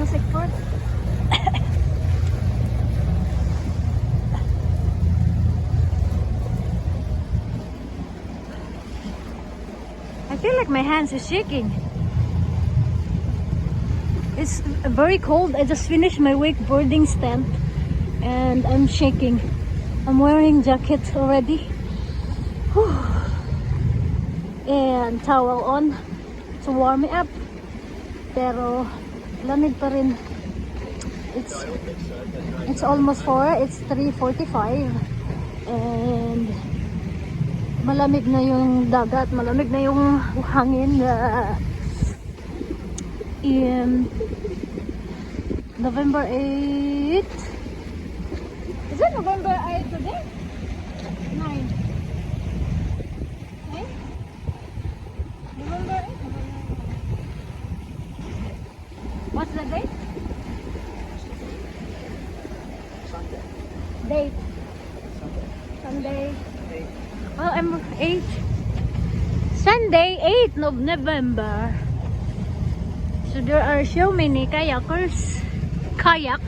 music for. I feel like my hands is shaking. It's very cold. I just finished my wakeboarding stand and I'm shaking. I'm wearing jacket already. Whew. And towel on to warm me up. Pero lamig pa rin. It's almost 4. It's 3:45. And malamig na yung dagat. Malamig na yung hangin. In November 8. Is it November 8 today? 9. Okay? November 8? What's the date? Sunday. Date. Sunday. Well, I'm 8. Sunday, 8th of November. So there are so many kayakers. Kayak.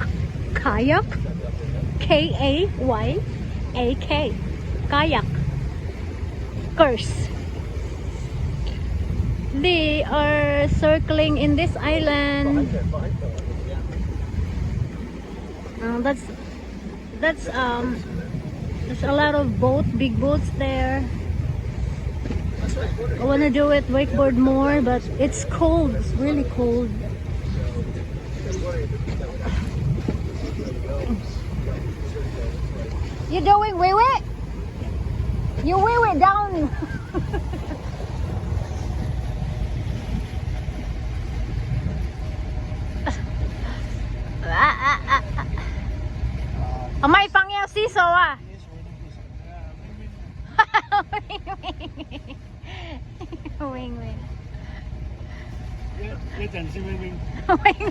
K-A-Y-A-K. Kayak. Kers. They are circling in this island. That's there's a lot of big boats there. I want to do it wakeboard more, but it's cold. It's really cold. You doing wee-wee? You wee-wee down. Amay pangyaw siso ah. Wing wing. Wing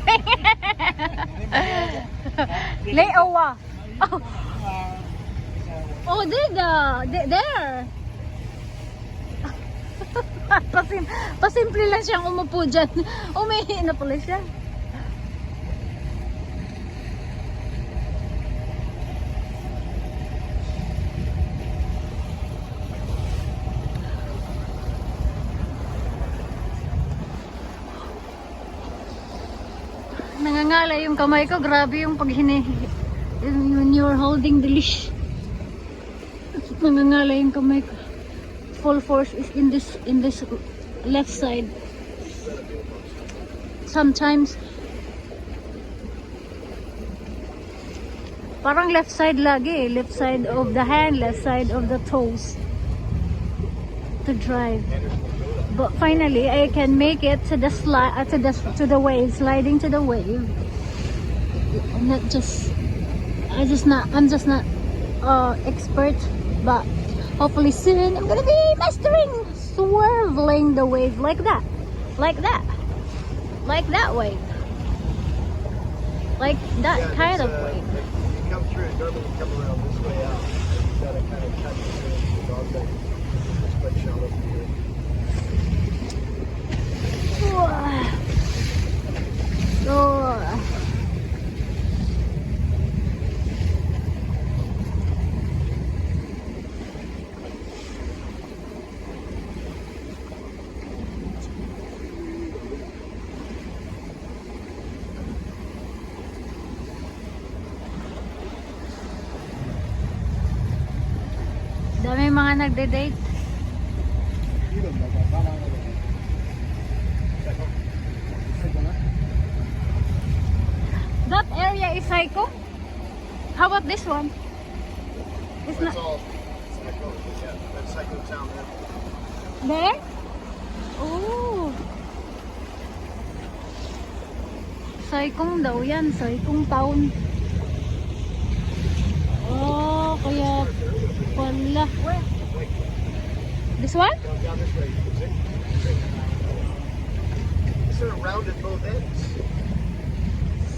wing. Layowa. Oh, there. Pasimple lang siyang umupo dyan. Umihi na pala siya. Nangangala yung kamay ko. Grabe yung pag when you're holding the leash. Nangangala yung kamay ko. Full force is in this left side. Sometimes parang left side lagi, left side of the hand, left side of the toes to drive. But finally I can make it to the wave, sliding to the wave. I'm just not expert, but hopefully soon I'm gonna be mastering swirling the wave like that wave, like that kind of wave. You come through, normally you come around this way out. You gotta kind of cut through the dog leg. It's quite shallow from here. Dami mga nagde-date. That area is psycho. How about this one? It's not all psycho. Yeah, that's psycho town there. there. Oh, Saikong daw yan, Saikong town. Oh, kaya pala. This one? Down this way, you can see. It's sort of rounded both ends.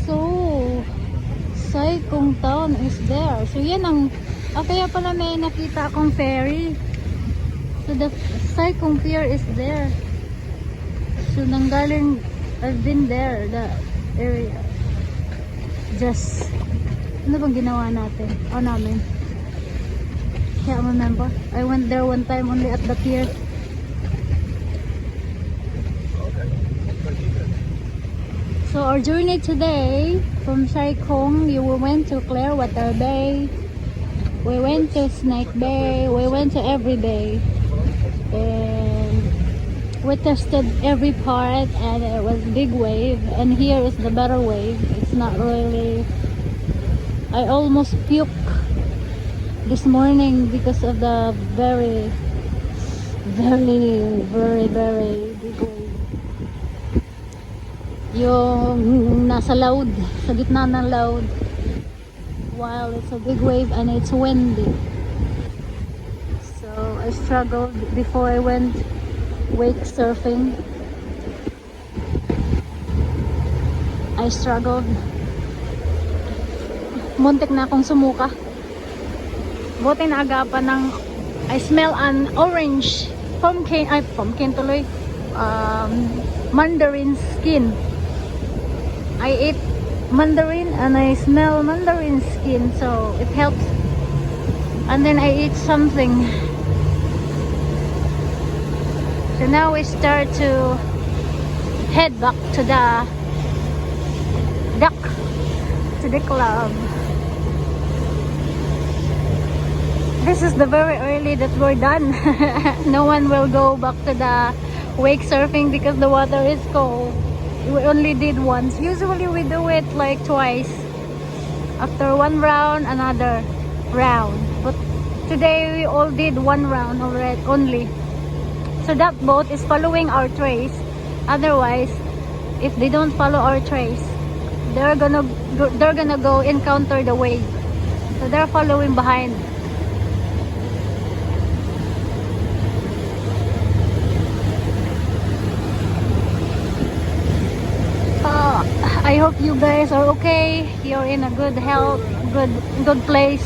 So, Saikong town is there. So, yan ang, kaya pala may nakita akong ferry. So, the Saikong pier is there. So, nanggaling, I've been there, the area. just, ano bang ginawa natin? O namin? Can't remember. I went there one time only at the pier. So our journey today from Sai Kung, we went to Clearwater Bay, we went to Snake Bay, we went to every bay, and we tested every part, and it was big wave, and here is the better wave. It's not really, I almost puke this morning because of the very big wave. Yung nasa loud, sa gitna ng loud, while it's a big wave and it's windy. So I struggled before I went wake surfing. I struggled. Muntik na akong sumuka. Buti na agapan ng, I smell an orange pumpkin tuloy, mandarin skin. I ate mandarin and I smell mandarin skin, so it helps. And then I eat something. So now we start to head back to the dock, to the club. This is the very early that we're done. No one will go back to the wake surfing because the water is cold. We only did once. Usually we do it like twice. After one round, another round. But today we all did one round already only. So that boat is following our trace. Otherwise, if they don't follow our trace, they're gonna go encounter the wave. So they're following behind. I hope you guys are okay. You're in a good health, good place.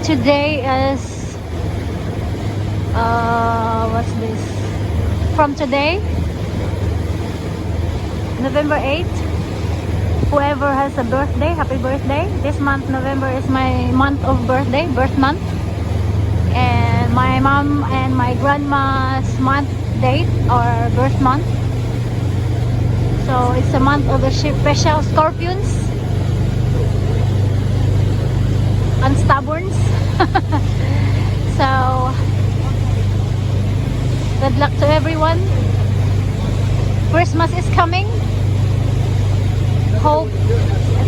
Today is what's this? From today, November 8th. Whoever has a birthday, happy birthday. This month, November, is my month of birthday, birth month. And my mom and my grandma's month date or birth month. So it's a month of the special scorpions and stubborns. So good luck to everyone. Christmas is coming. Hope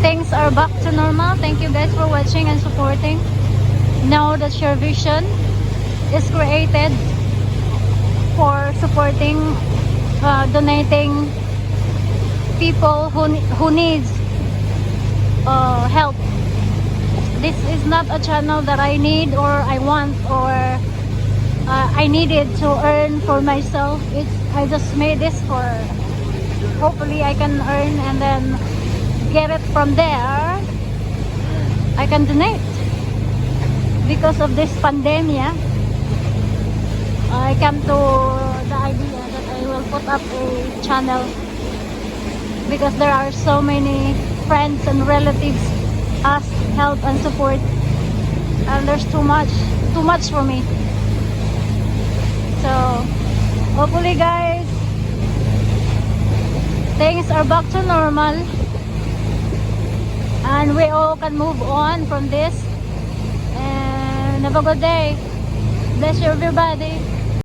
things are back to normal. Thank you guys for watching and supporting. Know that your vision is created for supporting, donating people who needs help. This is not a channel that I need or I want or I needed to earn for myself. I just made this for, hopefully I can earn and then get it from there. I can donate. Because of this pandemic, I came to the idea that I will put up a channel because there are so many friends and relatives ask help and support, and there's too much for me. So hopefully guys, things are back to normal and we all can move on from this. And have a good day. Bless you everybody.